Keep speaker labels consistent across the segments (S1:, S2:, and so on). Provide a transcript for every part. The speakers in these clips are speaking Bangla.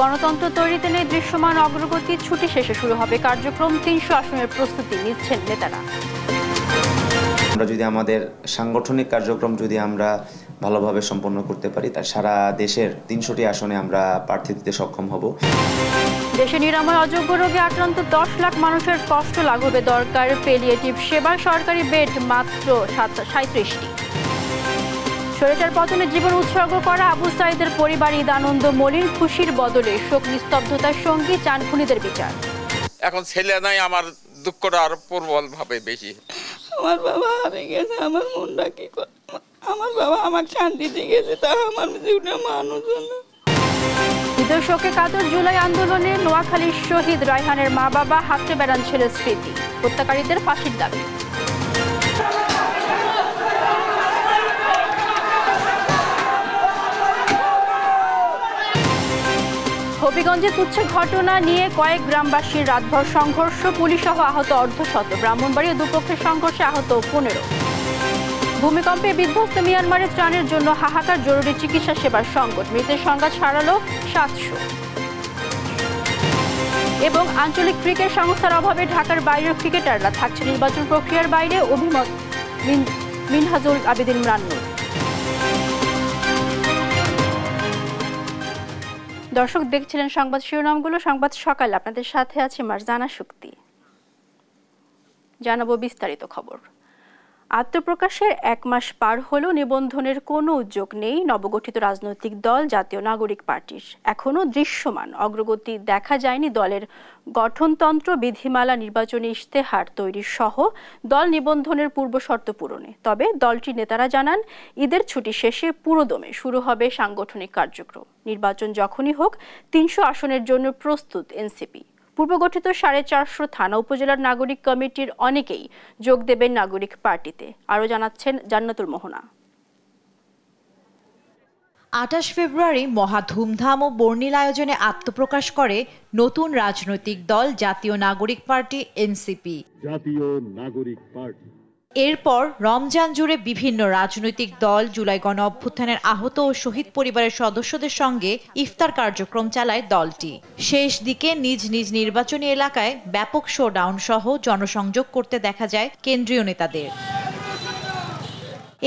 S1: গণতন্ত্র তৈরিতে নেই দৃশ্যমান অগ্রগতি, ছুটি শেষে শুরু হবে কার্যক্রম, ৩০০ আসনের প্রস্তুতি নিচ্ছেন নেতারা।
S2: আমরা যদি আমাদের সাংগঠনিক কার্যক্রম যদি আমরা ভালোভাবে সম্পন্ন করতে পারি, তা সারা দেশের ৩০০টি আসনে আমরা প্রার্থী দিতে সক্ষম হব।
S1: দেশে নিরাময় অযোগ্য রোগে আক্রান্ত ১০ লাখ মানুষের কষ্ট লাঘবে দরকার প্যালিয়েটিভ সেবার সরকারি বেড মাত্র ৩৭টি। স্বৈরাচার পতনে জীবন উৎসর্গ করা আবু সাঈদের পরিবার ঈদ আনন্দ মলিন, খুশির বদলে শোক নিস্তব্ধতার সঙ্গী চান খুনিদের বিচার।
S3: এখন ছেলে নাই, আমার দুঃখটা আরো প্রবল ভাবে বেশি।
S4: আমার বাবা হারিয়ে গেছে, আমার মনটা কি করে, আমার বাবা আমাকে শান্তি দিয়ে গেছে, তা আমার জীবনে মানুষ না।
S1: ঈদের শোকে কাতর জুলাই আন্দোলনে নোয়াখালীর শহীদ রায়হানের মা বাবা, হাতড়ে বেড়ান ছেলের স্মৃতি, হত্যাকারীদের ফাঁসির দাবি। হবিগঞ্জে তুচ্ছ ঘটনা নিয়ে কয়েক গ্রামবাসীর রাতভর সংঘর্ষ, পুলিশ সহ আহত অর্ধশত, ব্রাহ্মণবাড়িয়া দুপক্ষের সংঘর্ষে আহত ১৫। ভূমিকম্পে বিধ্বস্ত মিয়ানমারে ত্রাণের জন্য হাহাকার, জরুরি চিকিৎসা সেবার সংকট, মৃতের সংখ্যা ছাড়ালো ৭০০। এবং আঞ্চলিক ক্রিকেট সংস্থার অভাবে ঢাকার বাইরের ক্রিকেটাররা থাকছে নির্বাচন প্রক্রিয়ার বাইরে, অভিমত মিনহাজুল আবেদিন রান্নুর। দর্শক দেখছিলেন সংবাদ শিরোনামগুলো। সংবাদ সকালে আপনাদের সাথে আছে মারজানা শুক্তি। জানাবো বিস্তারিত খবর। আত্মপ্রকাশের ১ মাস পার হলেও নিবন্ধনের কোনো উদ্যোগ নেই নবগঠিত রাজনৈতিক দল জাতীয় নাগরিক পার্টির। এখনও দৃশ্যমান অগ্রগতি দেখা যায়নি দলের গঠনতন্ত্র, বিধিমালা, নির্বাচনী ইশতেহার তৈরি সহ দল নিবন্ধনের পূর্বশর্ত পূরণে। তবে দলটির নেতারা জানান, ঈদের ছুটি শেষে পুরোদমে শুরু হবে সাংগঠনিক কার্যক্রম। নির্বাচন যখনই হোক ৩০০ আসনের জন্য প্রস্তুত এনসিপি। পূর্বগঠিত ৪৫০ থানা উপজেলার নাগরিক কমিটির অনেকেই যোগ দেবেন নাগরিক পার্টিতে। আরও জানাচ্ছেন জান্নাতুল মোহনা।
S5: ২৮ ফেব্রুয়ারি মহা ধুমধাম ও বর্ণিল আয়োজনে আত্মপ্রকাশ করে নতুন রাজনৈতিক দল জাতীয় নাগরিক পার্টি এনসিপি। এরপর রমজান জুড়ে বিভিন্ন রাজনৈতিক দল জুলাই গণ অভ্যুত্থানের আহত ও শহীদ পরিবারের সদস্যদের সঙ্গে ইফতার কার্যক্রম চালায় দলটি। শেষ দিকে নিজ নিজ নির্বাচনী এলাকায় ব্যাপক শোডাউন সহ জনসংযোগ করতে দেখা যায় কেন্দ্রীয় নেতাদের।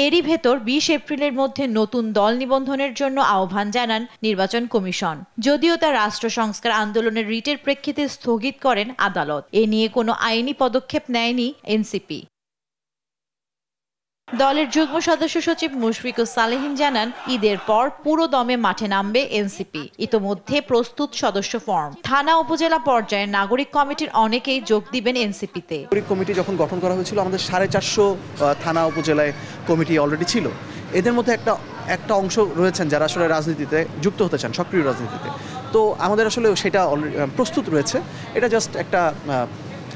S5: এরই ভেতর ২০ এপ্রিলের মধ্যে নতুন দল নিবন্ধনের জন্য আহ্বান জানান নির্বাচন কমিশন। যদিও তা রাষ্ট্র সংস্কার আন্দোলনের রিটের প্রেক্ষিতে স্থগিত করেন আদালত। এ নিয়ে কোনো আইনি পদক্ষেপ নেয়নি এনসিপি। দলের যুগ্ম সদস্য সচিব মুশফিকুর সালেহীন জানান, ঈদের পর পুরো দমে মাঠে নামবে এনসিপি। ইতোমধ্যে প্রস্তুত সদস্য ফর্ম। থানা উপজেলা পর্যায়ে নাগরিক কমিটির অনেকেই যোগ দিবেন এনসিপিতে।
S6: নাগরিক কমিটি যখন গঠন করা হয়েছিল, আমাদের ৪৫০ থানা উপজেলায় কমিটি অলরেডি ছিল। এদের মধ্যে একটা অংশ রয়েছেন যারা আসলে রাজনীতিতে যুক্ত হতে চান, সক্রিয় রাজনীতিতে। তো আমাদের আসলে সেটা প্রস্তুত রয়েছে। এটা জাস্ট একটা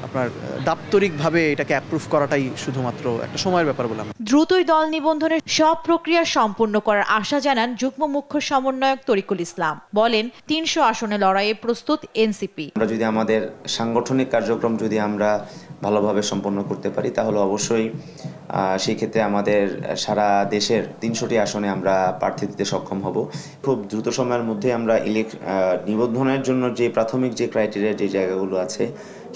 S6: আপনার দাপ্তরিকভাবে এটাকে অ্যাপ্রুভ করাটাই শুধুমাত্র একটা সময়ের ব্যাপার বললাম।
S5: দ্রুতই দল নিবন্ধনের সব প্রক্রিয়া সম্পূর্ণ করার আশা জানান যুগ্ম মুখ্য সমন্বয়ক তরিকুল ইসলাম। বলেন, ৩০০ আসনে লড়াইয়ে প্রস্তুত এনসিপি।
S2: আমরা যদি আমাদের সাংগঠনিক কার্যক্রম যদি আমরা ভালোভাবে সম্পন্ন করতে পারি, তাহলে অবশ্যই সেই ক্ষেত্রে আমাদের সারা দেশের ৩০০টি আসনে আমরা প্রার্থী দিতে সক্ষম হব। খুব দ্রুত সময়ের মধ্যে আমরা নিবন্ধনের জন্য যে প্রাথমিক যে ক্রাইটেরিয়া, যে জায়গাগুলো আছে,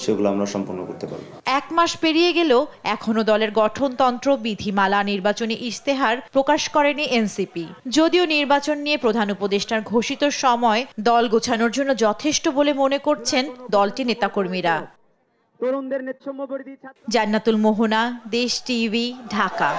S2: সেগুলো আমরা সম্পন্ন করতে পারব।
S5: ১ মাস পেরিয়ে গেলেও এখনো দলের গঠনতন্ত্র, বিধিমালা, নির্বাচনী ইশতেহার প্রকাশ করেনি এনসিপি। যদিও নির্বাচন নিয়ে প্রধান উপদেষ্টার ঘোষিত সময় দল গোছানোর জন্য যথেষ্ট বলে মনে করছেন দলটির নেতাকর্মীরা। জান্নাতুল মোহনা, দেশ টিভি, ঢাকা।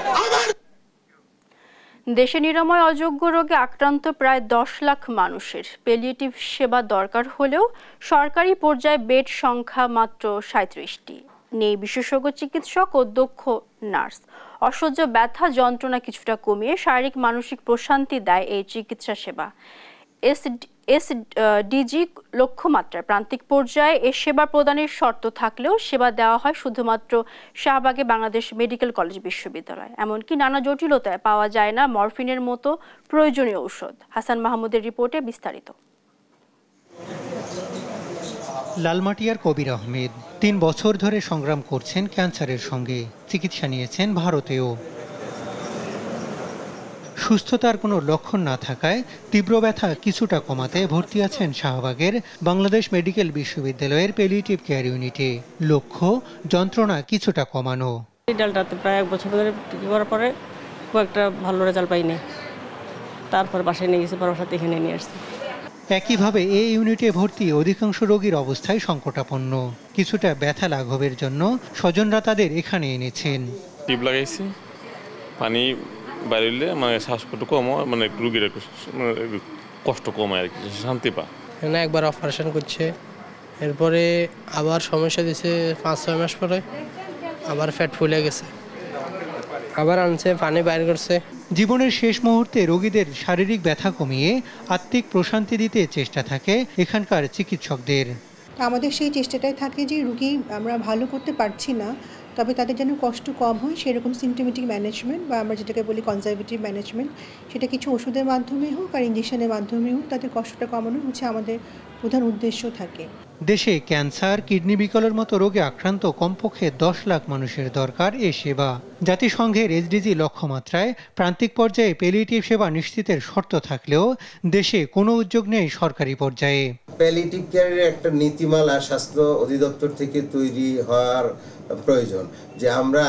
S1: দেশে নিরাময় অযোগ্য রোগে আক্রান্ত প্রায় ১০ লাখ মানুষের প্যালিয়েটিভ সেবা দরকার হলেও সরকারি পর্যায়ে বেড সংখ্যা মাত্র ৩৭টি। নেই বিশেষজ্ঞ চিকিৎসক ও দক্ষ নার্স। অসহ্য ব্যথা যন্ত্রণা কিছুটা কমিয়ে শারীরিক মানসিক প্রশান্তি দেয় এই চিকিৎসা সেবা। এসডিজি লক্ষ্যমাত্রার প্রান্তিক পর্যায়ে এ সেবা প্রদানের শর্ত থাকলেও সেবা দেওয়া হয় শুধুমাত্র শাহবাগে বাংলাদেশ মেডিকেল কলেজ বিশ্ববিদ্যালয়। এমনকি নানা জটিলতায় পাওয়া যায় না মরফিনের মতো প্রয়োজনীয় ঔষধ। হাসান মাহমুদের রিপোর্টে বিস্তারিত।
S7: লালমাটিয়ার কবির আহমেদ ৩ বছর ধরে সংগ্রাম করছেন ক্যান্সারের সঙ্গে। চিকিৎসা নিয়েছেন ভারতেও। সুস্থতার কোনো লক্ষণ না থাকায় তীব্র ব্যথা কিছুটা কমাতে ভর্তি আছেন শাহবাগের বাংলাদেশ মেডিকেল বিশ্ববিদ্যালয়ের প্যালিয়েটিভ কেয়ার ইউনিটে। লক্ষ্য যন্ত্রণা কিছুটা কমানো।
S8: রিজাল্টটাতে প্রায় 1 বছর ধরে টিকা করার পরে খুব একটা ভালো রেজাল্ট পাইনি, তারপর বাসায় নিয়ে গেছি, পরামর্শ এখানে নিয়ে আসছি।
S7: একইভাবে এই ইউনিটে ভর্তি অধিকাংশ রোগীর অবস্থায় সংকটাপন্ন। কিছুটা ব্যথা লাঘবের জন্য স্বজনরা তাদের এখানে এনেছেন।
S9: টিপ লাগাইছি, পানি বাইরে মানে শ্বাসকষ্ট কম হয়, মানে রোগীর কষ্ট কমায় আর কি, শান্তি পা।
S10: এখানে একবার অপারেশন করছে, এরপরে আবার সমস্যা দিছে 5-6 মাস পরে, আবার ফ্যাট ফুলে গেছে, আবার আনছে, পানি বাইর করছে।
S7: জীবনের শেষ মুহূর্তে রোগীদের শারীরিক ব্যথা কমিয়ে আত্মিক প্রশান্তি দিতে চেষ্টা থাকে এখানকার চিকিৎসকদের।
S11: আমাদের সেই চেষ্টাটাই থাকে যে রোগী আমরা ভালো করতে পারছি না, তবে তাদের যেন কষ্ট কম হয় সেরকম সিমটোমেটিক ম্যানেজমেন্ট বা আমরা যেটাকে বলি কনজারভেটিভ ম্যানেজমেন্ট, সেটা কিছু ওষুধের মাধ্যমে হোক আর ইঞ্জেকশনের মাধ্যমে হোক, তাদের কষ্টটা কমানো হচ্ছে আমাদের প্রধান উদ্দেশ্য থাকে।
S7: দেশে ক্যান্সার, কিডনি বিকলের মতো রোগে আক্রান্ত কমপক্ষে 10 লাখ মানুষের দরকার এ সেবা। জাতিসংঘের এসডিজি লক্ষ্যমাত্রায় প্রান্তিক পর্যায়ে প্যালিয়েটিভ সেবা নিশ্চিতের শর্ত থাকলেও দেশে কোনো উদ্যোগ নেই সরকারি পর্যায়ে।
S12: প্যালিয়েটিভ কেয়ারের একটা নীতিমালা স্বাস্থ্য অধিদপ্তর থেকে তৈরি হওয়ার প্রয়োজন, যে আমরা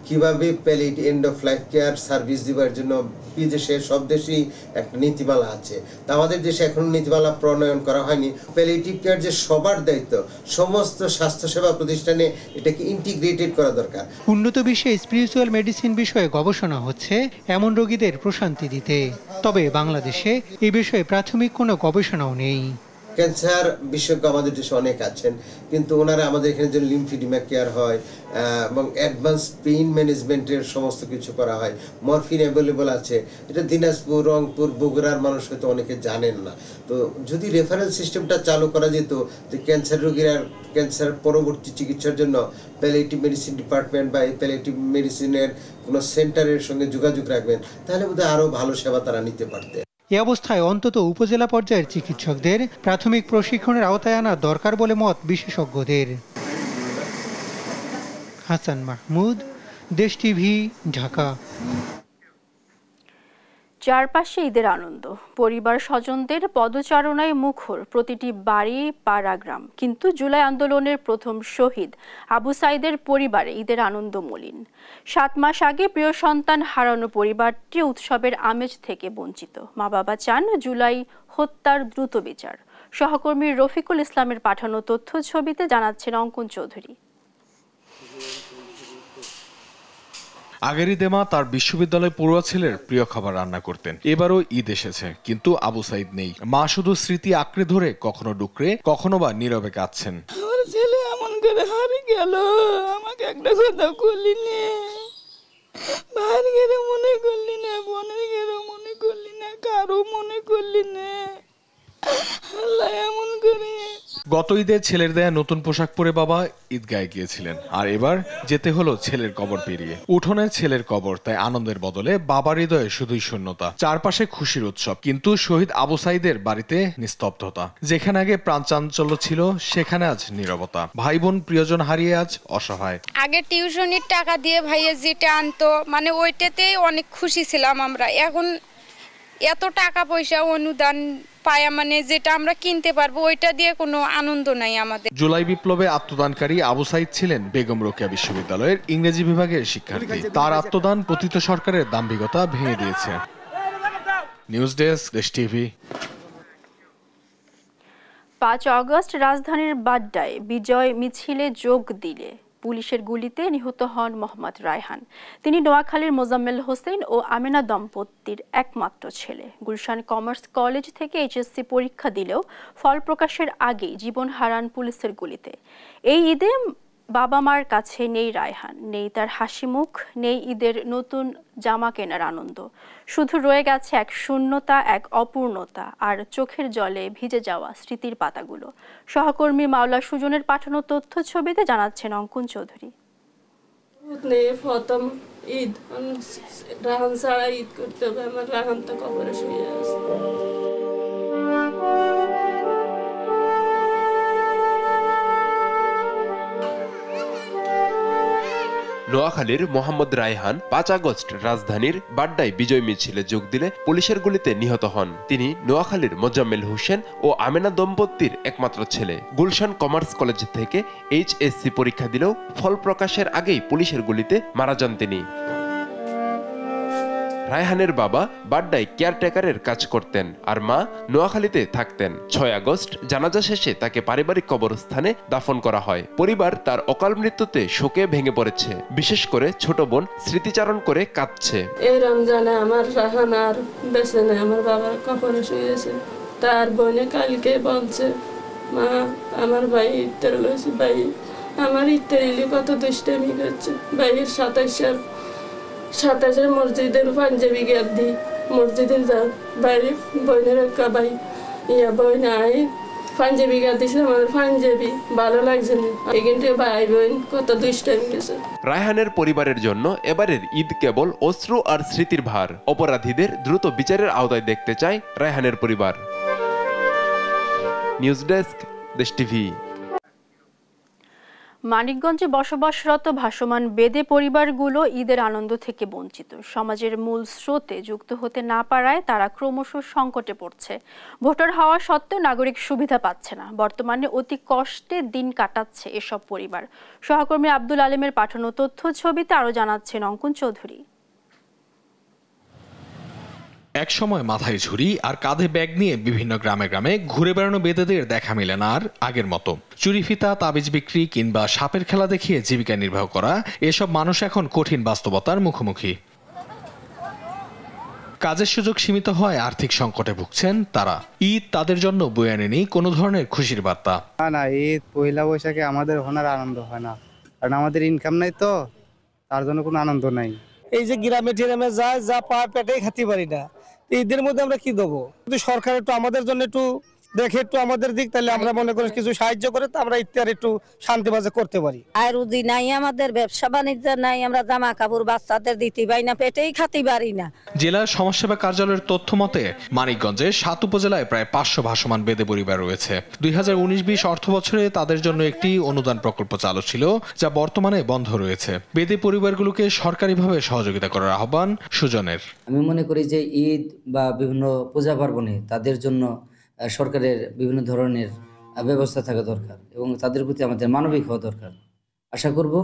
S12: কিভাবে palliative end of life care service দেওয়ার জন্য বিদেশের সব দেশেই একটা নীতিমালা আছে, তা আমাদের দেশে এখনো নীতিমালা প্রণয়ন করা হয়নি। প্যালিয়েটিভ কেয়ার যে সবার দায়িত্ব, সমস্ত স্বাস্থ্যসেবা প্রতিষ্ঠানে এটাকে ইন্টিগ্রেটেড করা দরকার।
S7: উন্নত বিশ্বে স্পিরিচুয়াল মেডিসিন বিষয়ে গবেষণা হচ্ছে এমন রোগীদের প্রশান্তি দিতে, তবে বাংলাদেশে এই বিষয়ে প্রাথমিক কোনো গবেষণাও নেই।
S12: ক্যান্সার বিশেষজ্ঞ আমাদের দেশে অনেক আছেন, কিন্তু ওনারা আমাদের এখানে যে লিম্ফিডিমা কেয়ার হয় এবং অ্যাডভান্স পেইন ম্যানেজমেন্টের সমস্ত কিছু করা হয়, মরফিন অ্যাভেলেবল আছে, এটা দিনাজপুর, রংপুর, বগুড়ার মানুষ হয়তো অনেকে জানেন না। তো যদি রেফারেল সিস্টেমটা চালু করা যেত, যে ক্যান্সার রোগীরা ক্যান্সার পরবর্তী চিকিৎসার জন্য প্যালিয়েটিভ মেডিসিন ডিপার্টমেন্ট বা এই প্যালিয়েটিভ মেডিসিনের কোনো সেন্টারের সঙ্গে যোগাযোগ রাখবেন, তাহলে বোধহয় আরও ভালো সেবা তারা নিতে পারতেন।
S7: এ অবস্থায় অন্তত উপজেলা পর্যায়ের চিকিৎসকদের প্রাথমিক প্রশিক্ষণের আওতায় আনা দরকার বলে মত বিশেষজ্ঞদের। হাসান মাহমুদ, দেশ টিভি, ঢাকা।
S1: চারপাশে ঈদের আনন্দ, পরিবার স্বজনদের পদচারণায় মুখর প্রতিটি বাড়ি, পাড়া, গ্রাম। কিন্তু জুলাই আন্দোলনের প্রথম শহীদ আবু সাইদের পরিবারে ঈদের আনন্দ মলিন। 7 মাস আগে প্রিয় সন্তান হারানো পরিবারটি উৎসবের আমেজ থেকে বঞ্চিত। মা বাবা চান জুলাই হত্যার দ্রুত বিচার। সহকর্মী রফিকুল ইসলামের পাঠানো তথ্য ছবিতে জানাচ্ছেন অঙ্কন চৌধুরী।
S13: আগের ঈদে মা তার বিশ্ববিদ্যালয় পড়ুয়া ছেলের প্রিয় খাবার রান্না করতেন। এবারও ঈদ এসেছে, কিন্তু আবু সাইদ নেই। মা শুধু স্মৃতি আঁকড়ে ধরে কখনো ডুকরে, কখনো বা নীরবে কাঁদছেন।
S4: আমার ছেলে এমন করে হারিয়ে গেল, আমাকে একটা কথা করলি না, ভাইয়ের গেলে মনে করলি না, বোনের গেলে মনে করলি না, কারো মনে করলি না, আল্লাহ এমন করে।
S13: গত ঈদে ছেলের দেয়া নতুন পোশাক পরে বাবা ঈদগায় গিয়েছিলেন, আর এবার যেতে হলো ছেলের কবর পেরিয়ে। উঠোনে ছেলের কবর, তাই আনন্দের বদলে বাবার হৃদয়ে শুধুই শূন্যতা। চারপাশে খুশির উৎসব, কিন্তু শহীদ আবু সাইদের বাড়িতে নিস্তব্ধতা। যেখানে আগে প্রাণচাঞ্চল্য ছিল, সেখানে আজ নীরবতা। ভাই বোন প্রিয়জন হারিয়ে আজ অসহায়।
S14: আগে টিউশনির টাকা দিয়ে ভাইয়া যেটা আনতো, মানে ওইটাতেই অনেক খুশি ছিলাম আমরা। এখন এত টাকা পয়সা অনুদান পায়া, মানে যেটা আমরা কিনতে পারবো, ওইটা দিয়ে কোনো আনন্দ নাই আমাদের।
S13: জুলাই বিপ্লবে আত্মদানকারী আবু সাইদ ছিলেন বেগম রোকেয়া বিশ্ববিদ্যালয়ের ইংরেজি বিভাগের শিক্ষার্থী। তার আত্মদান পতিত সরকারের দাম্ভিকতা ভেঙে দিয়েছে। নিউজ ডেস্ক, দেশ টিভি।
S1: 5 আগস্ট রাজধানীর বাড্ডায় বিজয় মিছিলে যোগ দিলে পুলিশের গুলিতে নিহত হন মোহাম্মদ রায়হান। তিনি নোয়াখালীর মোজাম্মেল হোসেন ও আমেনা দম্পতির একমাত্র ছেলে। গুলশান কমার্স কলেজ থেকে এইচএসসি পরীক্ষা দিলেও ফল প্রকাশের আগেই জীবন হারান পুলিশের গুলিতে। এই ঈদে বাবা মার কাছে নেই রায়হান, নেই তার হাসি মুখ, নেই ঈদের নতুন জামা কেনার আনন্দ। শুধু রয়ে গেছে এক শূন্যতা, এক অপূর্ণতা আর চোখের জলে ভিজে যাওয়া স্মৃতির পাতাগুলো। সহকর্মী মাওলা সুজনের পাঠানো তথ্য ছবিতে জানাচ্ছেন অঙ্কন চৌধুরী।
S4: প্রথম ঈদ, রাহান ছাড়া ঈদ করতে হবে, আমার রাহান তো কবরে শুয়ে আছে।
S15: নোয়াখালীর মোহাম্মদ রায়হান 5 আগস্ট রাজধানীর বাড্ডায় বিজয় মিছিলে যোগ দিলে পুলিশের গুলিতে নিহত হন। তিনি নোয়াখালীর মোজাম্মেল হোসেন ও আমেনা দম্পতির একমাত্র ছেলে। গুলশান কমার্স কলেজ থেকে HSC পরীক্ষা দিলেও ফল প্রকাশের আগেই পুলিশের গুলিতে মারা যান তিনি। রায়হানের বাবা বাড্ডায় কেয়ারটেকারের কাজ করতেন আর মা নোয়াখালীতে থাকতেন। 6 আগস্ট জানাজা শেষে তাকে পারিবারিক কবরস্থানে দাফন করা হয়। পরিবার তার অকাল মৃত্যুতে শোকে ভেঙে পড়েছে। বিশেষ করে ছোট বোন স্মৃতিচারণ করে কাঁদছে।
S16: এই রমজানে আমার রায়হান আর বেঁচে নেই, আমার বাবার কবরে শুয়েছে। তার বোনে কালকে বলছে, মা আমার ভাই ইত্তের লইছে, ভাই আমার ইত্তের ইলি কত দুষ্টামি করছে। ভাইয়ের 27 মসজিদের পাঞ্জাবি গিয়ে দি মসজিদের যা বাইরে বোনের একটা ভাই বোন আই পাঞ্জাবি গিয়ে দিছে, আমাদের পাঞ্জাবি ভালো লাগছে না। কিন্তু ভাই বোন কত দুষ্টামি গেছে।
S15: রায়হানের পরিবারের জন্য এবারের ঈদ কেবল অশ্রু আর স্মৃতির ভার। অপরাধীদের দ্রুত বিচারের আওতায় দেখতে চায় রায়হানের পরিবার। নিউজ ডেস্ক, দেশ টিভি।
S1: মানিকগঞ্জে বসবাসরত ভাসমান বেদে পরিবারগুলো ঈদের আনন্দ থেকে বঞ্চিত। সমাজের মূল স্রোতে যুক্ত হতে না পারায় তারা ক্রমশ সংকটে পড়ছে। ভোটার হওয়া সত্ত্বেও নাগরিক সুবিধা পাচ্ছে না। বর্তমানে অতি কষ্টে দিন কাটাচ্ছে এসব পরিবার। সহকর্মী আব্দুল আলিমের পাঠানো তথ্য ছবিতে আরও জানাচ্ছেন অঙ্কন চৌধুরী।
S13: এক সময় মাথায় ঝুড়ি আর কাঁধে ব্যাগ নিয়ে বিভিন্ন গ্রামে গ্রামে ঘুরে বেড়ানো বেদেদের দেখা মিলে না আর আগের মতো। চুরিফিতা, তাবিজ বিক্রি কিংবা সাপের খেলা দেখিয়ে জীবিকা নির্বাহ করা এসব মানুষ এখন কঠিন বাস্তবতার মুখোমুখি। কাজের সুযোগ সীমিত হয়, আর্থিক সংকটে ভুগছেন তারা। ঈদ তাদের জন্য বয়ে আনেনি কোনো ধরনের খুশির বার্তা।
S17: না, ঈদ পয়লা বৈশাখে আমাদের হোনার আনন্দ হয় না, কারণ আমাদের ইনকাম নাই, তো তার জন্য কোনো আনন্দ নাই।
S18: এই যে গ্রামে টিরামে যায়, যা পায় পেটেই খেতে পারি না। ঈদের মধ্যে আমরা কি দেবো? যদি সরকার একটু আমাদের জন্য একটু দেখে, একটু আমাদের দিক, তাহলে আমরা মনে করি কিছু সাহায্য করে তো আমরা ইত্যাদি একটু শান্তি বাজে করতে পারি।
S19: আর রুজি নাই, আমাদের ব্যবসা বাণিজ্য নাই, আমরা জামা কাপড় বাচ্চাদের দিতে পারি না, পেটেই খাতে পারি না।
S13: জেলার সমাজসেবা কার্যালয়ের তথ্য মতে মানিকগঞ্জে 7 উপজেলায় প্রায় 500 ভাসমান বেদে পরিবার রয়েছে। 2019-20 অর্থ বছরে তাদের জন্য একটি অনুদান প্রকল্প চালু ছিল, যা বর্তমানে বন্ধ রয়েছে। বেদে পরিবারগুলোকে সরকারিভাবে সহযোগিতা করার আহ্বান সুজনের।
S20: আমি মনে করি যে ঈদ বা বিভিন্ন পূজা পার্বণে তাদের জন্য সরকারের বিভিন্ন ধরনের ব্যবস্থা থাকা দরকার এবং তাদের প্রতি আমাদের মানবিক হওয়া দরকার। আশা করব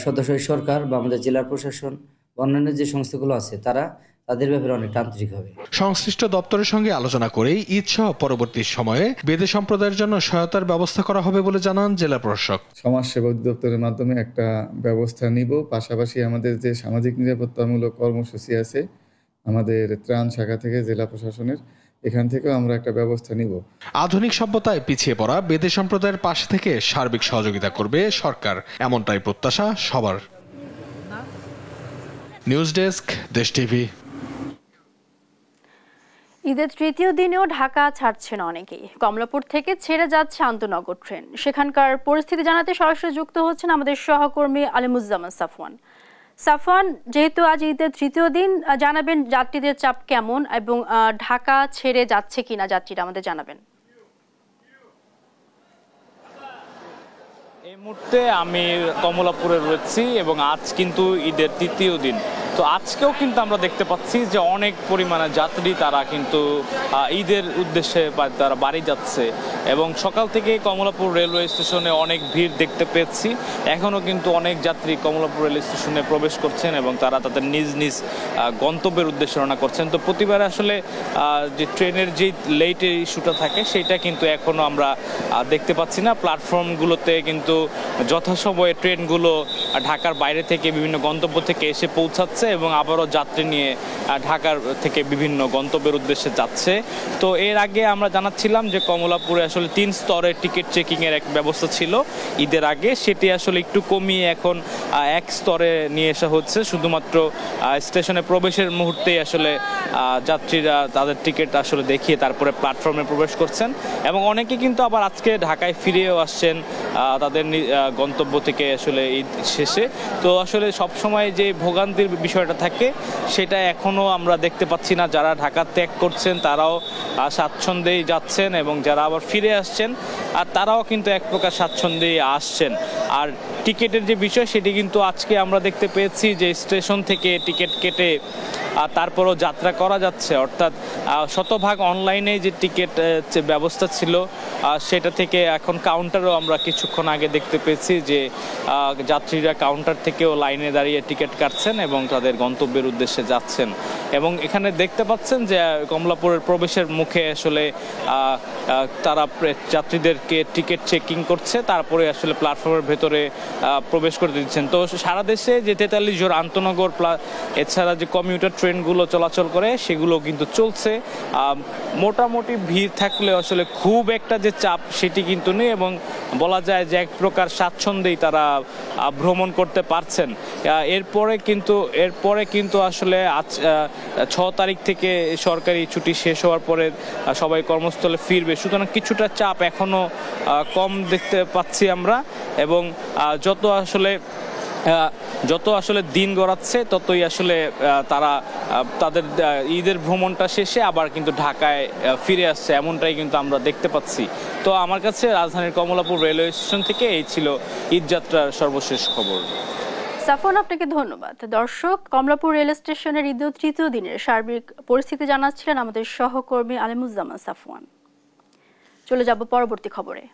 S20: সদস্য সরকার বা আমাদের জেলার প্রশাসন বা অন্যান্য যে সংস্থাগুলো আছে তারা তাদের ব্যাপারে অনেকটা আন্তরিক হবে।
S13: সংশ্লিষ্ট দপ্তরের সঙ্গে আলোচনা করেই ঈদ সহ পরবর্তী সময়ে বেদে সম্প্রদায়ের জন্য সহায়তার ব্যবস্থা করা হবে বলে জানান জেলা প্রশাসক।
S21: সমাজসেবা অধিদপ্তরের মাধ্যমে একটা ব্যবস্থা নিব। পাশাপাশি আমাদের যে সামাজিক নিরাপত্তামূলক কর্মসূচি আছে আমাদের ত্রাণ শাখা থেকে, জেলা প্রশাসনের, এখান থেকেও আমরা একটা ব্যবস্থা নিব।
S13: আধুনিক সভ্যতায় পিছিয়ে পড়া বেদে সম্প্রদায়ের পাশে থেকে সার্বিক সহযোগিতা করবে সরকার, এমনটাই প্রত্যাশা সবার। নিউজ ডেস্ক, দেশ টিভি।
S1: ঈদের তৃতীয় দিনেও ঢাকা ছাড়ছেন অনেকেই। কমলাপুর থেকে ছেড়ে যাচ্ছে আন্তনগর ট্রেন। সেখানকার পরিস্থিতি জানাতে সরাসরি যুক্ত হচ্ছেন আমাদের সহকর্মী আলিমুজ্জামান সাফওয়ান। সাফওয়ান, যেহেতু আজ ঈদের তৃতীয় দিন, জানাবেন যাত্রীদের চাপ কেমন এবং ঢাকা ছেড়ে যাচ্ছে কিনা যাত্রীরা, আমাদের জানাবেন।
S22: এই মুহূর্তে আমি কমলাপুরে রয়েছি এবং আজ কিন্তু ঈদের তৃতীয় দিন। তো আজকেও কিন্তু আমরা দেখতে পাচ্ছি যে অনেক পরিমাণে যাত্রী তারা কিন্তু ঈদের উদ্দেশ্যে তারা বাড়ি যাচ্ছে এবং সকাল থেকে কমলাপুর রেলওয়ে স্টেশনে অনেক ভিড় দেখতে পেয়েছি। এখনও কিন্তু অনেক যাত্রী কমলাপুর রেল স্টেশনে প্রবেশ করছেন এবং তারা তাদের নিজ নিজ গন্তব্যের উদ্দেশ্যে রওনা করছেন। তো প্রতিবার আসলে যে ট্রেনের যে লেটের ইস্যুটা থাকে সেটা কিন্তু এখনও আমরা দেখতে পাচ্ছি না। প্ল্যাটফর্মগুলোতে কিন্তু যথাসময়ে ট্রেনগুলো ঢাকার বাইরে থেকে বিভিন্ন গন্তব্য থেকে এসে পৌঁছাচ্ছে এবং আবারও যাত্রী নিয়ে ঢাকার থেকে বিভিন্ন গন্তব্যের উদ্দেশ্যে যাচ্ছে। তো এর আগে আমরা জানাচ্ছিলাম যে কমলাপুরে আসলে 3 স্তরের টিকিট চেকিংয়ের এক ব্যবস্থা ছিল ঈদের আগে, সেটি আসলে একটু কমিয়ে এখন 1 স্তরে নিয়ে আসা হচ্ছে। শুধুমাত্র স্টেশনে প্রবেশের মুহূর্তেই আসলে যাত্রীরা তাদের টিকিট আসলে দেখিয়ে তারপরে প্ল্যাটফর্মে প্রবেশ করছেন এবং অনেকে কিন্তু আবার আজকে ঢাকায় ফিরেও আসছেন তাদের গন্তব্য থেকে আসলে ঈদ শেষে। তো আসলে সবসময় যে ভোগান্তির বিষয়টা থাকে সেটা এখনও আমরা দেখতে পাচ্ছি না। যারা ঢাকা ত্যাগ করছেন তারাও স্বাচ্ছন্দ্যেই যাচ্ছেন এবং যারা আবার ফিরে আসছেন আর তারাও কিন্তু এক প্রকার স্বাচ্ছন্দ্যেই আসছেন। আর টিকিটের যে বিষয় সেটি কিন্তু আজকে আমরা দেখতে পেয়েছি যে স্টেশন থেকে টিকিট কেটে তারপরও যাত্রা করা যাচ্ছে, অর্থাৎ শতভাগ অনলাইনে যে টিকিট ব্যবস্থা ছিল সেটা থেকে এখন কাউন্টারও আমরা কিছুক্ষণ আগে দেখতে পেয়েছি যে যাত্রীরা কাউন্টার থেকেও লাইনে দাঁড়িয়ে টিকিট কাটছেন এবং তাদের গন্তব্যের উদ্দেশ্যে যাচ্ছেন। এবং এখানে দেখতে পাচ্ছেন যে কমলাপুরের প্রবেশের মুখে আসলে তারা যাত্রীদেরকে টিকিট চেকিং করছে, তারপরে আসলে প্ল্যাটফর্মের ভেতরে প্রবেশ করে দিচ্ছেন। তো সারা দেশে যে 43 জোড় আন্তনগর এছাড়া যে কমিউটার ট্রেনগুলো চলাচল করে সেগুলো কিন্তু চলছে। মোটামুটি ভিড় থাকলে আসলে খুব একটা যে চাপ সেটি কিন্তু নেই, এবং বলা যায় যে এক প্রকার স্বাচ্ছন্দ্যেই তারা ভ্রমণ করতে পারছেন। এরপরে কিন্তু আসলে 6 তারিখ থেকে সরকারি ছুটি শেষ হওয়ার পরে সবাই কর্মস্থলে ফিরবে, সুতরাং কিছুটা চাপ এখনো কম দেখতে পাচ্ছি আমরা। এবং যত আসলে দিন গড়াচ্ছে ততই আসলে তারা তাদের ঈদের ভ্রমণটা শেষে আবার কিন্তু ঢাকায় ফিরে আসছে, এমনটাই কিন্তু আমরা দেখতে পাচ্ছি। তো আমার কাছে রাজধানীর কমলাপুর রেলওয়ে স্টেশন থেকে এই ছিল ঈদযাত্রার সর্বশেষ খবর।
S1: সাফওয়ান, আপনাকে ধন্যবাদ। দর্শক, কমলাপুর রেল স্টেশনের ঈদের তৃতীয় দিনের সার্বিক পরিস্থিতি জানাচ্ছিলেন আমাদের সহকর্মী আলিমুজ্জামান সাফওয়ান। চলে যাব পরবর্তী খবরে।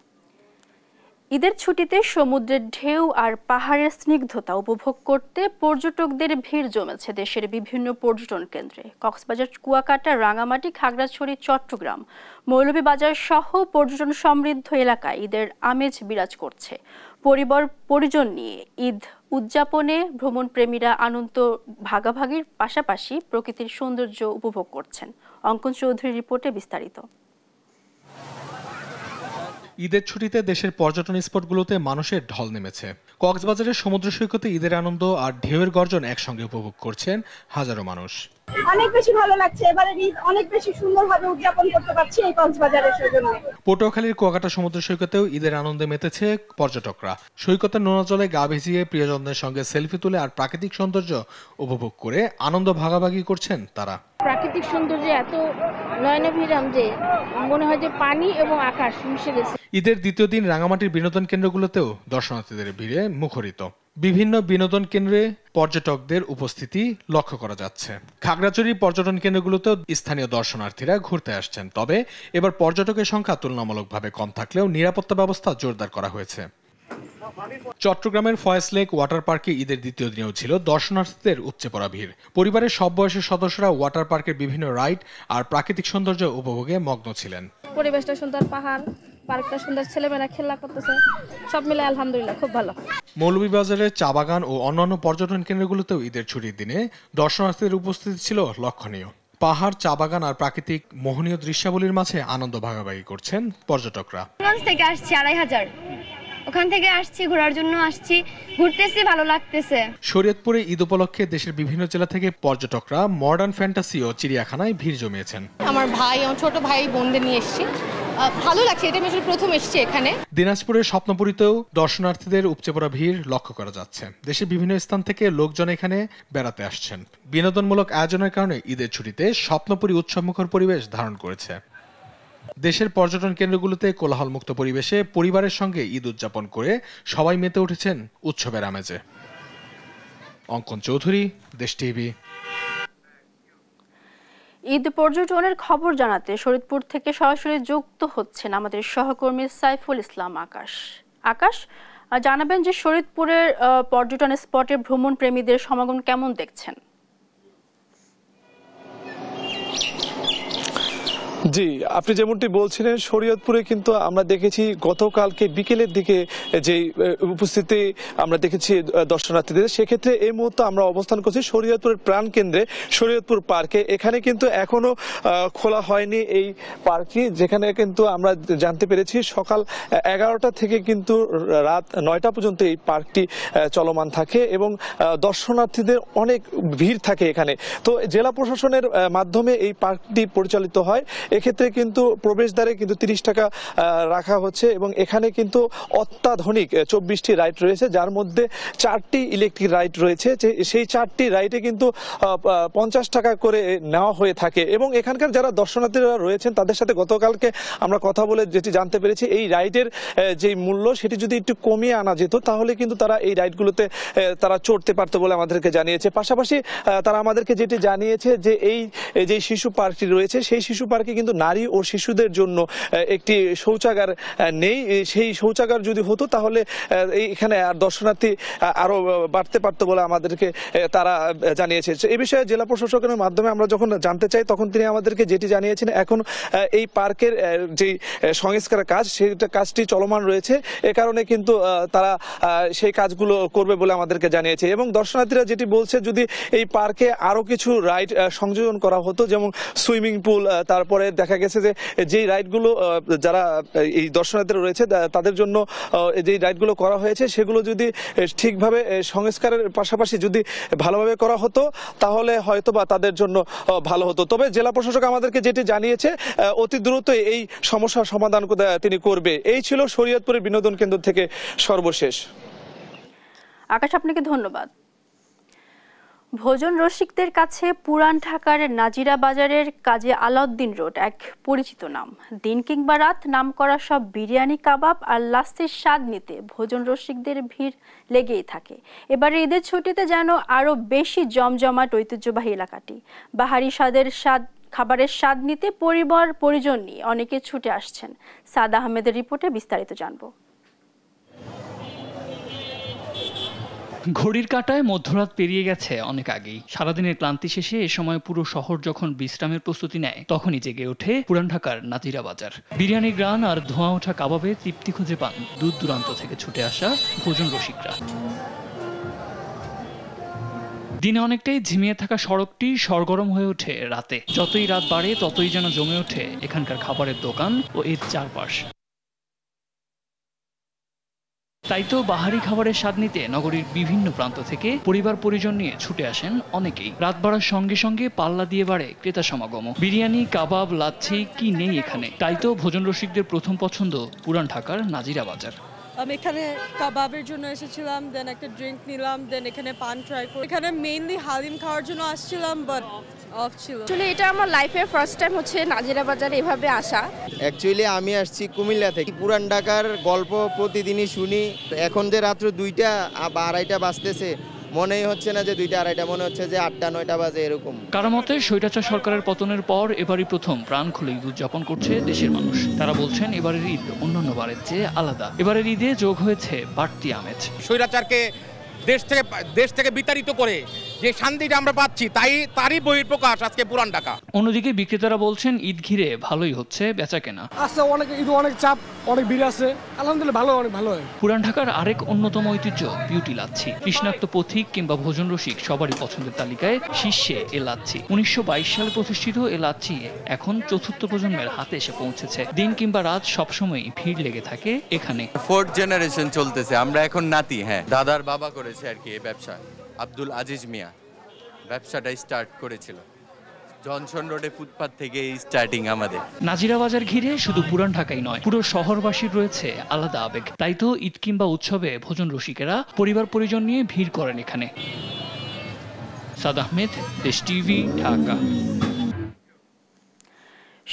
S1: ঈদের ছুটিতে সমুদ্রের ঢেউ আর পাহাড়ের স্নিগ্ধতা উপভোগ করতে পর্যটকদের ভিড় জমেছে দেশের বিভিন্ন পর্যটন কেন্দ্রে। কক্সবাজার, কুয়াকাটা, রাঙামাটি, খাগড়াছড়ি, চট্টগ্রাম, মৌলভীবাজার সহ পর্যটন সমৃদ্ধ এলাকায় ঈদের আমেজ বিরাজ করছে। পরিবার পরিজন নিয়ে ঈদ উদযাপনে ভ্রমণ প্রেমীরা আনন্দ ভাগাভাগির পাশাপাশি প্রকৃতির সৌন্দর্য উপভোগ করছেন। অঙ্কন চৌধুরীর রিপোর্টে বিস্তারিত।
S13: ঈদের ছুটিতে দেশের পর্যটন স্পটগুলোতে মানুষের ঢল নেমেছে। কক্সবাজারের সমুদ্র সৈকতে ঈদের আনন্দ আর ঢেউয়ের গর্জন একসঙ্গে উপভোগ করছেন হাজারো মানুষ।
S3: অনেক বেশি ভালো লাগছে, এবারে ঈদ অনেক বেশি সুন্দরভাবে উদযাপন করতে পারছি এই কক্সবাজারের সৌজন্যে।
S13: পটুয়াখালীর কুয়াকাটা সমুদ্র সৈকতেও ঈদের আনন্দে মেতেছে পর্যটকরা। সৈকতের নোনা জলে গা ভিজিয়ে প্রিয়জনদের সঙ্গে সেলফি তুলে আর প্রাকৃতিক সৌন্দর্য উপভোগ করে আনন্দ ভাগাভাগি করছেন তারা।
S6: প্রাকৃতিক সৌন্দর্য এত নয়নাভিরাম যে মনে হয় যে পানি এবং আকাশ মিশে গেছে।
S13: ঈদের দ্বিতীয় দিন রাঙামাটির বিনোদন কেন্দ্রগুলোতেও দর্শনার্থীদের ভিড়ে মুখরিত। বিভিন্ন বিনোদন কেন্দ্রে পর্যটকদের উপস্থিতি লক্ষ্য করা যাচ্ছে। খাগড়াছড়ির পর্যটন কেন্দ্রগুলোতেও স্থানীয় দর্শনার্থীরা ঘুরতে আসছেন, তবে এবার পর্যটকের সংখ্যা তুলনামূলকভাবে কম থাকলেও নিরাপত্তা ব্যবস্থা জোরদার করা হয়েছে। চট্টগ্রামের ফয়েজ লেক ওয়াটার পার্কে ঈদের দ্বিতীয় দিনেও ছিল দর্শনার্থীদের উপচে পড়া ভিড়। পরিবারের সব বয়সের সদস্যরা ওয়াটার পার্কের বিভিন্ন রাইড আর প্রাকৃতিক সৌন্দর্য উপভোগে মগ্ন ছিলেন।
S6: পরিবেশটা সুন্দর, পাহাড়, পার্কটা সুন্দর, ছেলেমেয়েরা খেলা করতেছে, সব মিলে আলহামদুলিল্লাহ খুব ভালো।
S13: মৌলভীবাজারের চা বাগান ও অন্যান্য পর্যটন কেন্দ্রগুলোতেও ঈদের ছুটির দিনে দর্শনার্থীদের উপস্থিতি ছিল লক্ষণীয়। পাহাড়, চা বাগান আর প্রাকৃতিক মোহনীয় দৃশ্যাবলীর মাঝে আনন্দ ভাগাভাগি করছেন পর্যটকরা।
S23: থেকে আসছি 2500, ওখান থেকে আসছি ঘোরার জন্য, আসছি ঘুরতেছি, ভালো লাগতেছে।
S13: শরীয়তপুরে ঈদ উপলক্ষে দেশের বিভিন্ন জেলা থেকে পর্যটকরা মডার্ন ফ্যান্টাসি ও চিড়িয়াখানায় ভিড় জমিয়েছেন।
S6: আমার ছোট ভাই বোনদের নিয়ে এসেছি, ভালো লাগছে, এটা আমি আসলে প্রথম এসেছি এখানে।
S13: দিনাজপুরের স্বপ্নপুরীতেও দর্শনার্থীদের উপচে পড়া ভিড় লক্ষ্য করা যাচ্ছে। দেশের বিভিন্ন স্থান থেকে লোকজন এখানে বেড়াতে আসছেন। বিনোদনমূলক আয়োজনের কারণে ঈদের ছুটিতে স্বপ্নপুরী উৎসবমুখর পরিবেশ ধারণ করেছে। দেশের পর্যটন কেন্দ্রগুলোতে কোলাহলমুক্ত পরিবেশে পরিবারের সঙ্গে ঈদ উদযাপন করে সবাই মেতে উঠেছেন উৎসবের আমেজে। অঙ্কন চৌধুরী, দেশ টিভি।
S1: ঈদ পর্যটনের খবর জানাতে শরীয়তপুর থেকে সরাসরি যুক্ত হচ্ছেন আমাদের সহকর্মী সাইফুল ইসলাম আকাশ। জানাবেন যে শরীয়তপুরের পর্যটন স্পটে ভ্রমণ প্রেমীদের সমাগম কেমন দেখছেন?
S24: জি, আপনি যেমনটি বলছিলেন, শরীয়তপুরে কিন্তু আমরা দেখেছি গতকালকে বিকেলের দিকে যে উপস্থিতি আমরা দেখেছি দর্শনার্থীদের, সেক্ষেত্রে এই মুহূর্তে আমরা অবস্থান করছি শরীয়তপুরের প্রাণকেন্দ্রে শরীয়তপুর পার্কে। এখানে কিন্তু এখনো খোলা হয়নি এই পার্কটি, যেখানে কিন্তু আমরা জানতে পেরেছি সকাল 11টা থেকে কিন্তু রাত 9টা পর্যন্ত এই পার্কটি চলমান থাকে এবং দর্শনার্থীদের অনেক ভিড় থাকে এখানে। তো জেলা প্রশাসনের মাধ্যমে এই পার্কটি পরিচালিত হয়। সেক্ষেত্রে কিন্তু প্রবেশদ্বারে কিন্তু 30 টাকা রাখা হচ্ছে এবং এখানে কিন্তু অত্যাধুনিক 24টি রাইড রয়েছে, যার মধ্যে 4টি ইলেকট্রিক রাইড রয়েছে। সেই 4টি রাইডে কিন্তু 50 টাকা করে নেওয়া হয়ে থাকে এবং এখানকার যারা দর্শনার্থীরা রয়েছেন তাদের সাথে গতকালকে আমরা কথা বলে যেটি জানতে পেরেছি, এই রাইডের যে মূল্য সেটি যদি একটু কমিয়ে আনা যেত তাহলে কিন্তু তারা এই রাইডগুলোতে তারা চড়তে পারতো বলে আমাদেরকে জানিয়েছে। পাশাপাশি তারা আমাদেরকে যেটি জানিয়েছে যে এই যে শিশু পার্কটি রয়েছে সেই শিশু পার্কে কিন্তু নারী ও শিশুদের জন্য একটি শৌচাগার নেই। সেই শৌচাগার যদি হতো তাহলে এখানে আর দর্শনার্থী আরো বাড়তে পারতো বলে আমাদেরকে তারা জানিয়েছে। এই বিষয়ে জেলা প্রশাসকের মাধ্যমে আমরা যখন জানতে চাই তখন তিনি আমাদেরকে যেটি জানিয়েছেন, এখন এই পার্কের যে সংস্কার কাজ সেটা কাজটি চলমান রয়েছে, এ কারণে কিন্তু তারা সেই কাজগুলো করবে বলে আমাদেরকে জানিয়েছে। এবং দর্শনার্থীরা যেটি বলছে, যদি এই পার্কে আরো কিছু রাইড সংযোজন করা হতো, যেমন সুইমিং পুল, তারপরে দেখা গেছে যে যেই রাইডগুলো যারা এই দর্শনার্থীরা রয়েছে তাদের জন্য যেই রাইডগুলো করা হয়েছে সেগুলো যদি ঠিকভাবে সংস্কারের পাশাপাশি যদি ভালোভাবে করা হতো তাহলে হয়তো বা তাদের জন্য ভালো হতো। তবে জেলা প্রশাসক আমাদেরকে যেটি জানিয়েছে, অতি দ্রুত এই সমস্যার সমাধান তিনি করবে। এই ছিল শরীয়তপুরের বিনোদন কেন্দ্র থেকে সর্বশেষ।
S1: আকাশ, আপনাকে ধন্যবাদ। ভোজন রসিকদের কাছে পুরান ঢাকার নাজিরা বাজারের কাজী আলাউদ্দিন রোড এক পরিচিত নাম। দিন কিংবা রাত নাম করা সব বিরিয়ানি, কাবাব আর লাস্সির স্বাদ নিতে ভোজন রসিকদের ভিড় লেগেই থাকে। এবারে ঈদের ছুটিতে যেন আরো বেশি জমজমাট ঐতিহ্যবাহী এলাকাটি। বাহারি খাবারের স্বাদ নিতে পরিবার পরিজন নিয়ে অনেকে ছুটে আসছেন। সাদ আহমেদের রিপোর্টে বিস্তারিত জানবো।
S2: ঘড়ির কাঁটায় মধ্যরাত পেরিয়ে গেছে অনেক আগেই। সারাদিনের ক্লান্তি শেষে এ সময় পুরো শহর যখন বিশ্রামের প্রস্তুতি নেয় তখনই জেগে ওঠে পুরান ঢাকার নাজিরা বাজার। বিরিয়ানি গ্রান আর ধোঁয়া ওঠা কাবাবে তৃপ্তি খুঁজে পান দূর দূরান্ত থেকে ছুটে আসা ভোজন রসিকরা। দিনে অনেকটাই ঝিমিয়ে থাকা সড়কটি সরগরম হয়ে ওঠে রাতে। যতই রাত বাড়ে ততই যেন জমে ওঠে এখানকার খাবারের দোকান ও এর চারপাশ। তাই তো বাহারি খাবারের স্বাদ নিতে নগরীর বিভিন্ন প্রান্ত থেকে পরিবার পরিজন নিয়ে ছুটে আসেন অনেকেই। রাত বাড়ার সঙ্গে সঙ্গে পাল্লা দিয়ে বাড়ে ক্রেতা সমাগম। বিরিয়ানি, কাবাব, লাচ্ছি কি নেই এখানে। তাই তো ভোজন রসিকদের প্রথম পছন্দ পুরান ঢাকার নাজিরা বাজার।
S5: আমি এখানে কাবাবের জন্য এসেছিলাম, দেন একটা ড্রিঙ্ক নিলাম, দেন এখানে পান ট্রাই করি। এখানে মেইনলি হালিম খাওয়ার জন্য আসছিলাম, বাট অফ ছিল।
S6: আসলে এটা আমার লাইফের ফার্স্ট টাইম হচ্ছে নাজিরা বাজারে এভাবে আসা।
S8: অ্যাকচুয়ালি আমি আসছি কুমিল্লা থেকে। পুরান ঢাকার গল্প প্রতিদিনই শুনি। এখন যে রাত্র 2টা বা 2:30 বাজতেছে, মনেই হচ্ছে না যে 2টা 2:30, মনে হচ্ছে যে 8টা 9টা বাজে এরকম।
S2: কারো মতে স্বৈরাচার সরকারের পতনের পর এবারই প্রথম প্রাণ খুলে ঈদ উদযাপন করছে দেশের মানুষ। তারা বলছেন এবারের ঈদ অন্যান্য বারের চেয়ে আলাদা। এবারের ঈদে যোগ হয়েছে বাড়তি আমেজ।
S9: স্বৈরাচারকে দেশ থেকে বিতাড়িত করে যে শান্তিটা আমরা পাচ্ছি তারই বহিঃপ্রকাশ আজকে পুরান ঢাকা।
S2: অন্যদিকে বিক্রেতারা বলছেন ঈদ ঘিরে ভালোই হচ্ছে বেচাকেনা।
S18: আচ্ছা, অনেক চাপ, অনেক ভিড় আছে, আলহামদুলিল্লাহ ভালো, অনেক ভালো হয়।
S2: পুরান ঢাকার আরেক অন্যতম ঐতিহ্য বিউটি লাচ্ছি। তৃষ্ণার্ত পথিক কিংবা ভোজন রসিক সবারই পছন্দের তালিকায় শীর্ষে এ লাচ্ছি। 1922 সালে প্রতিষ্ঠিত এ লাচ্ছি এখন চতুর্থ প্রজন্মের হাতে এসে পৌঁছেছে। দিন কিংবা রাত সবসময় ভিড় লেগে থাকে এখানে।
S25: 4th জেনারেশন চলতেছে, আমরা এখন নাতি। হ্যাঁ, দাদার বাবা করেছে আর কি এই ব্যবসা। আব্দুল আজিজ মিয়া ব্যবসাটা স্টার্ট করেছিল। জনসন রোডে ফুটপাত থেকে স্টার্টিং আমাদের।
S2: নাজিরা বাজার ঘিরে শুধু পুরান ঢাকাই নয়, পুরো শহরবাসীর রয়েছে আলাদা আবেগ। তাই তো ঈদ কিংবা উৎসবে ভোজন রসিকেরা পরিবার পরিজন নিয়ে ভিড় করেন এখানে। সাদ আহমেদ, দেশ টিভি, ঢাকা।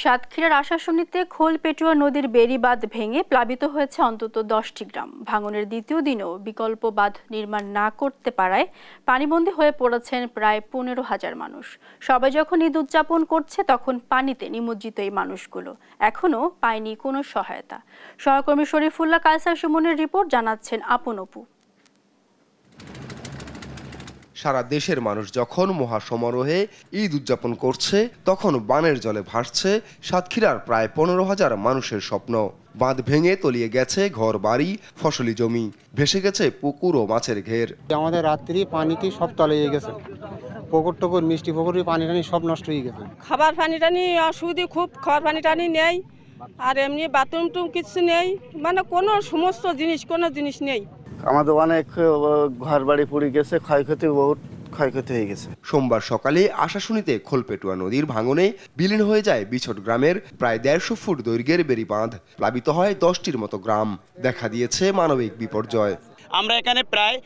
S1: সাতক্ষীরার আশাশুনিতে খোলপেটুয়া নদীর বেড়িবাঁধ ভেঙে প্লাবিত হয়েছে অন্তত 10টি গ্রাম। ভাঙনের দ্বিতীয় দিনেও বিকল্প বাঁধ নির্মাণ না করতে পারায় পানিবন্দী হয়ে পড়েছেন প্রায় 15,000 মানুষ। সবাই যখন ঈদ উদযাপন করছে তখন পানিতে নিমজ্জিত এই মানুষগুলো এখনও পায়নি কোনো সহায়তা। সহকর্মী শরীফুল্লাহ কায়সার সুমনের রিপোর্ট, জানাচ্ছেন আপন অপু।
S26: সারা দেশের মানুষ যখন মহাসমারোহে ঈদ উদযাপন করছে তখন বানের জলে ভাসছে সাতক্ষীরার প্রায় 15,000 মানুষের স্বপ্ন। বাঁধ ভেঙে তলিয়ে গেছে ঘর বাড়ি, ফসলি জমি, ভেসে গেছে পুকুর ও মাছের ঘের।
S27: আমাদের রাত্রি পানিতে সব তলিয়ে গেছে, পুকুর টুকুর, মিষ্টি পুকুরের পানি টানি সব নষ্ট হয়ে গেছে।
S16: খাবার পানি টানি অসুবিধে খুব, খাবার পানি টানি নেই, আর এমনি বাথরুম টুম কিছু নেই, মানে কোনো কোনো জিনিস নেই।
S28: আমাদের অনেক ঘর বাড়ি পুড়ে গেছে, ক্ষয়ক্ষতি বহুত
S4: ক্ষয়ক্ষতি হয়ে গেছে।
S26: সোমবার সকালে আশাশুনিতে খোলপেটুয়া নদীর ভাঙনে বিলীন হয়ে যায় বিছট গ্রামের প্রায় 150 ফুট দৈর্ঘ্যের বেড়ি বাঁধ। প্লাবিত হয় 10টির মতো গ্রাম। দেখা দিয়েছে মানবিক বিপর্যয়।
S7: আমরা এখানে প্রায়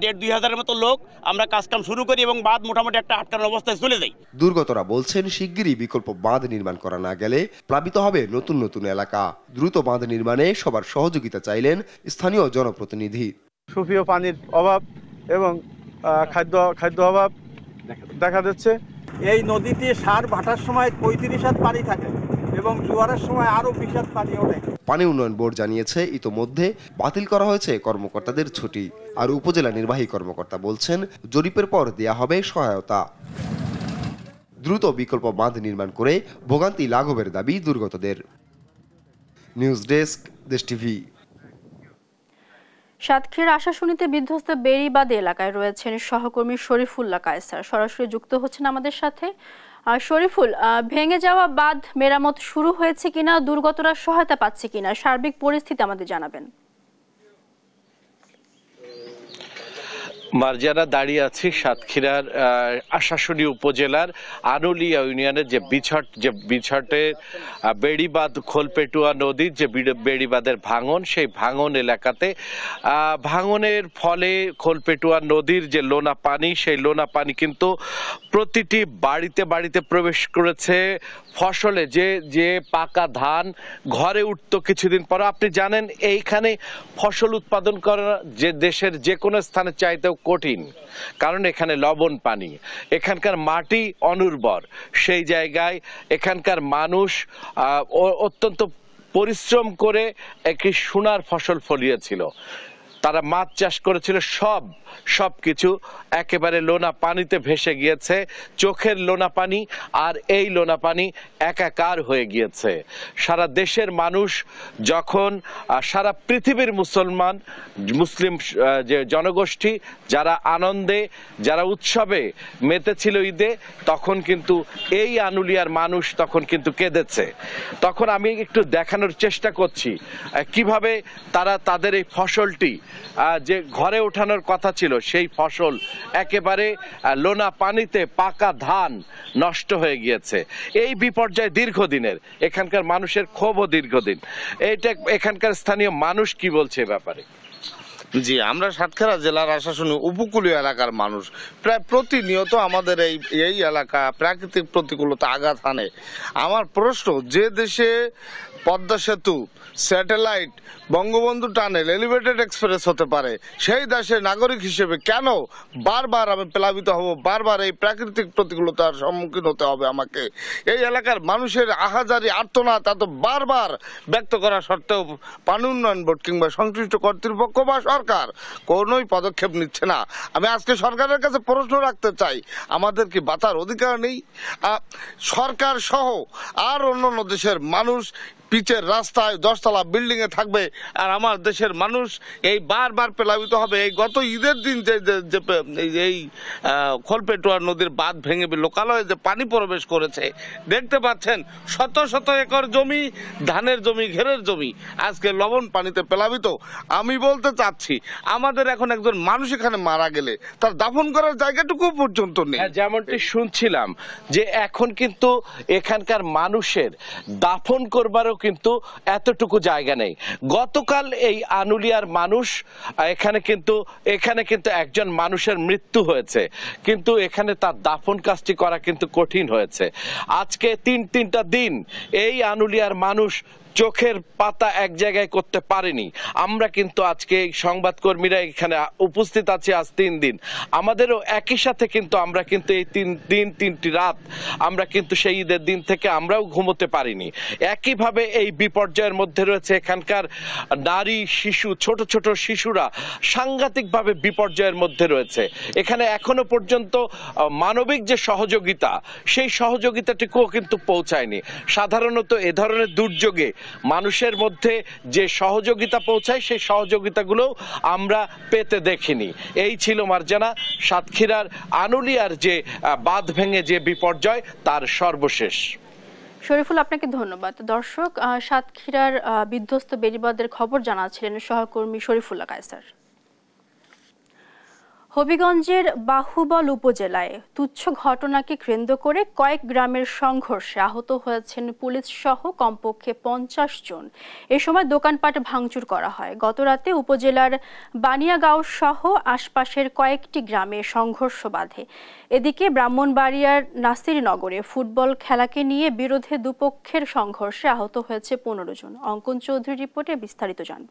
S7: 1,500-2 হাজারের মতো লোক আমরা কাজকাম শুরু করি এবং বাঁধ মোটামুটি একটা আটকানোর অবস্থায় চলে যাই।
S26: দুর্গতরা বলছেন শিগগিরই বিকল্প বাঁধ নির্মাণ করা না গেলে প্লাবিত হবে নতুন নতুন এলাকা। দ্রুত বাঁধ নির্মাণে সবার সহযোগিতা চাইলেন স্থানীয় জনপ্রতিনিধি।
S24: সুপেয় পানির অভাব এবং খাদ্য অভাব দেখা যাচ্ছে।
S10: এই নদীতে সার ভাটার সময় 35 হাত পানি থাকে এবং জোয়ারের সময় আরো 20 হাত পানি ওঠে।
S26: পানি উন্নয়ন বোর্ড জানিয়েছে ইতোমধ্যে বাতিল করা হয়েছে কর্মকর্তাদের ছুটি। আর উপজেলা নির্বাহী কর্মকর্তা বলছেন জরিপের পর দেয়া হবে সহায়তা। দ্রুত বিকল্প বাঁধ নির্মাণ করে ভোগান্তি লাঘবের দাবি দুর্গতদের। নিউজ ডেস্ক, দেশ টিভি।
S1: সাতক্ষীরার আশাশুনিতে বিধ্বস্ত বেড়িবাঁধ এলাকায় রয়েছেন সহকর্মী শরীফুল্লাহ কায়সার, সরাসরি যুক্ত হচ্ছেন আমাদের সাথে। শরীফুল, ভেঙে যাওয়া বাঁধ মেরামত শুরু হয়েছে কিনা, দুর্গতরা সহায়তা পাচ্ছে কিনা, সার্বিক পরিস্থিতি আমাদের জানাবেন।
S11: মার্জানা, দাঁড়িয়ে আছি সাতক্ষীরার আশাশুনি উপজেলার আনুলিয়া ইউনিয়নের যে বিছটের বেড়িবাঁধ খোলপেটুয়া নদীর যে বেড়িবাঁধের ভাঙন, সেই ভাঙন এলাকাতে ভাঙনের ফলে খোলপেটুয়া নদীর যে লোনা পানি, সেই লোনা পানি কিন্তু প্রতিটি বাড়িতে বাড়িতে প্রবেশ করেছে। ফসলে যে পাকা ধান ঘরে উঠতো কিছুদিন পর, আপনি জানেন এইখানে ফসল উৎপাদন করা যে দেশের যে কোনো স্থানে চাইতেও কঠিন, কারণ এখানে লবণ পানি, এখানকার মাটি অনুর্বর। সেই জায়গায় এখানকার মানুষ অত্যন্ত পরিশ্রম করে একটি সোনার ফসল ফলিয়েছিল। তারা মাছ চাষ করেছিল, সব কিছু একেবারে লোনা পানিতে ভেসে গিয়েছে। চোখের লোনা পানি আর এই লোনা পানি একাকার হয়ে গিয়েছে। সারা দেশের মানুষ যখন, সারা পৃথিবীর মুসলিম যে জনগোষ্ঠী যারা আনন্দে, যারা উৎসবে মেতেছিল ঈদে, তখন কিন্তু এই আনুলিয়ার মানুষ তখন কিন্তু কেঁদেছে। তখন আমি একটু দেখানোর চেষ্টা করছি কিভাবে তারা তাদের এই ফসলটি যে ঘরে ওঠানোর কথা ছিল, সেই ফসল একেবারে লোনা পানিতে পাকা ধান নষ্ট হয়ে গিয়েছে। এই বিপর্যয় দীর্ঘদিনের, এখানকার মানুষের ক্ষোভও দীর্ঘদিন। এইটা এখানকার স্থানীয় মানুষ কি বলছে এ ব্যাপারে?
S12: জি, আমরা সাতক্ষীরা জেলার আশাশুনি উপকূলীয় এলাকার মানুষ। প্রায় প্রতিনিয়ত আমাদের এই এলাকা প্রাকৃতিক প্রতিকূলতা আঘাত হানে। আমার প্রশ্ন, যে দেশে পদ্মা সেতু, satellite, Bangabandhu tunnel, elevated express হতে পারে, সেই দেশের নাগরিক হিসেবে কেন বারবার আমি প্লাবিত হব, বারবার এই প্রাকৃতিক প্রতিকূলতার সম্মুখীন হতে হবে আমাকে? এই এলাকার মানুষের আহাজারি আর্তনাদ এত বারবার ব্যক্ত করা সত্ত্বেও পানি উন্নয়ন বোর্ড কিংবা সংশ্লিষ্ট কর্তৃপক্ষ বা সরকার কোনোই পদক্ষেপ নিচ্ছে না। আমি আজকে সরকারের কাছে প্রশ্ন রাখতে চাই, আমাদের কি বাঁচার অধিকার নেই? সরকার সহ আর অন্যান্য দেশের মানুষ পিচের রাস্তায় 10তলা বিল্ডিং এ থাকবে, আর আমার দেশের মানুষ এই বারবার প্লাবিত হবে। এই গত ঈদের দিন এই খোলপেটুয়া নদীর বাঁধ ভেঙে লোকালয়ে যে পানি প্রবেশ করেছে, দেখতে পাচ্ছেন শত শত একর জমি, ধানের জমি, ঘেরের জমি আজকে লবণ পানিতে প্লাবিত। আমি বলতে চাচ্ছি, আমাদের এখন একজন মানুষ এখানে মারা গেলে তার দাফন করার জায়গাটুকু পর্যন্ত নেই।
S11: যেমনটি শুনছিলাম যে এখন কিন্তু এখানকার মানুষের দাফন করবারও কিন্তু এতটুকু জায়গা নেই। গতকাল এই আনুলিয়ার মানুষ এখানে কিন্তু একজন মানুষের মৃত্যু হয়েছে, কিন্তু এখানে তার দাফন কাজটি করা কিন্তু কঠিন হয়েছে। আজকে তিনটা দিন এই আনুলিয়ার মানুষ চোখের পাতা এক জায়গায় করতে পারেনি। আমরা কিন্তু আজকে এই সংবাদকর্মীরা এখানে উপস্থিত আছি আজ 3 দিন। আমাদেরও একই সাথে কিন্তু আমরা কিন্তু এই 3 দিন 3টি রাত আমরা কিন্তু সেই ঈদের দিন থেকে আমরাও ঘুমোতে পারিনি। একইভাবে এই বিপর্যয়ের মধ্যে রয়েছে এখানকার নারী, শিশু, ছোট ছোট শিশুরা সাংঘাতিকভাবে বিপর্যয়ের মধ্যে রয়েছে। এখানে এখনো পর্যন্ত মানবিক যে সহযোগিতা, সেই সহযোগিতাটুকুও কিন্তু পৌঁছায়নি। সাধারণত এ ধরনের দুর্যোগে মানুষের মধ্যে যে সহযোগিতা পৌঁছায়, সেই সহযোগিতাগুলো আমরা পেতে দেখিনি। এই ছিল মার্জানা সাতক্ষীরার আনুলিয়ার যে বাঁধ ভেঙে যে বিপর্যয়, তার সর্বশেষ।
S1: শরীফুল, আপনাকে ধন্যবাদ। দর্শক, সাতক্ষীরার বিধ্বস্ত বেড়িবাঁধের খবর জানাচ্ছিলেন সহকর্মী শরীফুল্লাহ কায়সার। হবিগঞ্জের বাহুবল উপজেলায় তুচ্ছ ঘটনাকে কেন্দ্র করে কয়েক গ্রামের সংঘর্ষে আহত হয়েছেন পুলিশ সহ কমপক্ষে 50 জন। এ সময় দোকানপাট ভাঙচুর করা হয়। গতরাতে উপজেলার বানিয়াগাঁও সহ আশপাশের কয়েকটি গ্রামে সংঘর্ষ বাধে। এদিকে ব্রাহ্মণবাড়িয়ার নাসিরনগরে ফুটবল খেলাকে নিয়ে বিরোধে দুপক্ষের সংঘর্ষে আহত হয়েছে 15 জন। অঙ্কন চৌধুরীর রিপোর্টে বিস্তারিত জানব।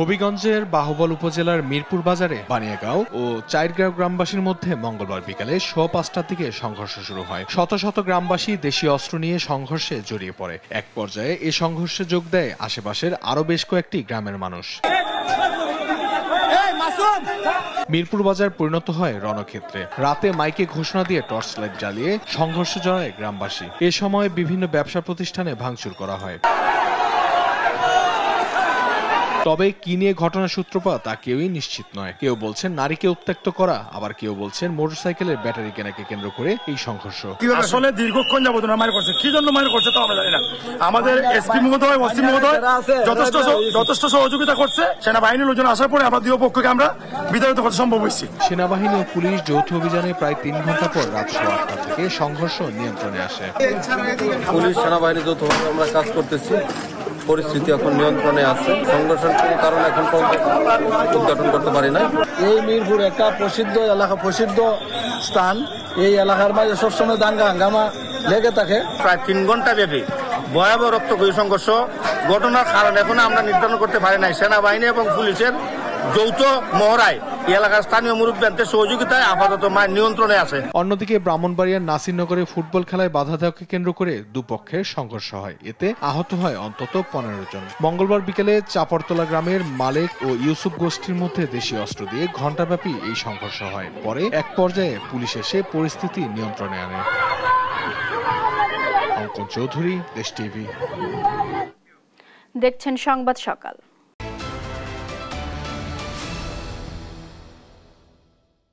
S13: হবিগঞ্জের বাহুবল উপজেলার মিরপুর বাজারে বানিয়াগাঁও ও চাইরগাঁও গ্রামবাসীর মধ্যে মঙ্গলবার বিকালে 5:15টার দিকে সংঘর্ষ শুরু হয়। শত শত গ্রামবাসী দেশীয় অস্ত্র নিয়ে সংঘর্ষে জড়িয়ে পড়ে। এক পর্যায়ে এই সংঘর্ষে যোগ দেয় আশেপাশের আরো বেশ কয়েকটি গ্রামের মানুষ। মিরপুর বাজার পরিণত হয় রণক্ষেত্রে। রাতে মাইকে ঘোষণা দিয়ে টর্চ লাইট জ্বালিয়ে সংঘর্ষে জড়ায় গ্রামবাসী। এ সময় বিভিন্ন ব্যবসা প্রতিষ্ঠানে ভাঙচুর করা হয়। তবে কি নিয়ে ঘটনার সূত্রপাত তা কেউই নিশ্চিত নয়। কেউ বলছেন নারীকে উত্ত্যক্ত করা, আবার কেউ বলছেন মোটরসাইকেলের ব্যাটারি কেনাকে কেন্দ্র করে এই সংঘর্ষ।
S4: আসলে দীর্ঘক্ষণ যাবত মার করছে, কি জন্য মার করছে তা আমরা জানি না। আমাদের এসপি মহোদয়, ওসি মহোদয় যথেষ্ট সহযোগিতা করছে। সেনাবাহিনীর লোকজন আসার পরে আমরা দুই পক্ষকে আমরা বিতাড়িত করতে সম্ভব হয়েছি।
S13: সেনাবাহিনী ও পুলিশ যৌথ অভিযানে প্রায় 3 ঘন্টা পর রাত 8:30 থেকে সংঘর্ষ নিয়ন্ত্রণে আসে।
S14: পুলিশ সেনাবাহিনী যৌথভাবে আমরা কাজ করতেছি। পরিস্থিতি এখন নিয়ন্ত্রণে আছে। সংঘর্ষের কোনো কারণ এখন উদ্ঘাটন করতে পারি না।
S15: এই মিরপুর একটা প্রসিদ্ধ এলাকা, প্রসিদ্ধ স্থান। এই এলাকার মাঝে সবসময় দাঙ্গা হাঙ্গামা লেগে থাকে।
S12: প্রায় 3 ঘন্টা ব্যাপী ভয়াবহ রক্তক্ষয়ী সংঘর্ষ। ঘটনার কারণ এখনো আমরা নির্ধারণ করতে পারি নাই। সেনাবাহিনী এবং পুলিশের যৌথ মহড়ায় এলাকার স্থানীয় মুরব্বীদের সহযোগিতায় আপাতত নিয়ন্ত্রণে আছে।
S13: অন্যদিকে ব্রাহ্মণবাড়িয়ার নাসিরনগরে ফুটবল খেলায় বাধা দেওয়াকে কেন্দ্র করে দুপক্ষের সংঘর্ষ হয়। এতে আহত হয় অন্তত 15 জন। মঙ্গলবার বিকেলে চাপড়তলা গ্রামের মালেক ও ইউসুফ গোষ্ঠীর মধ্যে দেশীয় অস্ত্র দিয়ে ঘণ্টাব্যাপী এই সংঘর্ষ হয়। পরে এক পর্যায়ে পুলিশ এসে পরিস্থিতি নিয়ন্ত্রণে আনে। অঙ্কন চৌধুরী, দেশ টিভি।
S1: দেখছেন সংবাদ সকাল।